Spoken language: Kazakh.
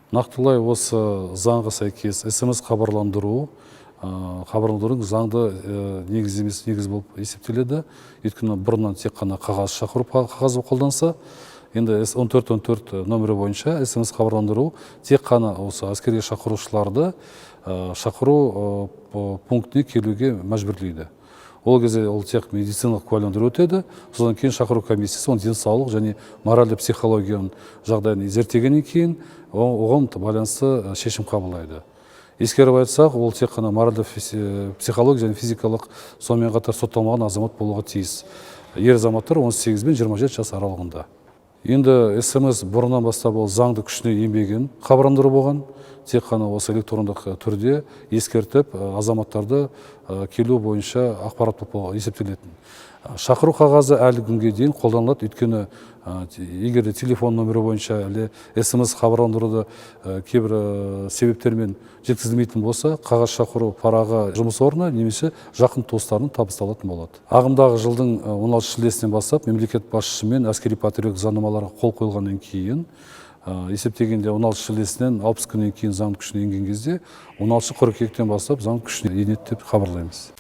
Нақтылай осы заңға сәйкес СМС хабарландырудың заңды негіз емес негіз болып есептеледі. Өйткені бұрыннан тек қана қағаз шақыру қағазы қолданса, енді 1414 нөмірі бойынша СМС хабарландыру тек қана осы әскерге шақырушыларды шақыру пунктіне келуге мәжбүрлейді. Ол кезде ол тек медициналық куәландыру өтеді, содан кейін шақыру комиссиясы оның денсаулық және моральды психологияның жағдайын зерттегеннен кейін оған байланысты шешім қабылдайды. Ескеріп айтсақ, ол тек қана моральды психология және физикалық сонымен қатар сотталмаған азамат болуға тиіс. Ер азаматтар 18 бен 27 жас аралығында. Енді СМС бұрыннан бастап ол заңды күшіне енбеген хабарландыру болған. Тек қана осы электрондық түрде ескертіп азаматтарды келу бойынша ақпарат болып есептелетін. Шақыру қағазы әлі күнге дейін қолданылады, өйткені егер телефон нөмірі бойынша әлі СМС хабарландыруды кейбір себептермен жеткізілмейтін болса, қағаз шақыру парағы жұмыс орнына немесе жақын туыстарына табысталатын болады. Ағымдағы жылдың 16 шілдесінен бастап мемлекет басшысы мен әскери патриоттық заңнамаларға қол қойылғаннан кейін есептегенде 16 шілдесінен 60 күннен кейін заң күшіне енген кезде 16 қыркүйектен бастап заң күшіне енеді деп хабарлаймыз.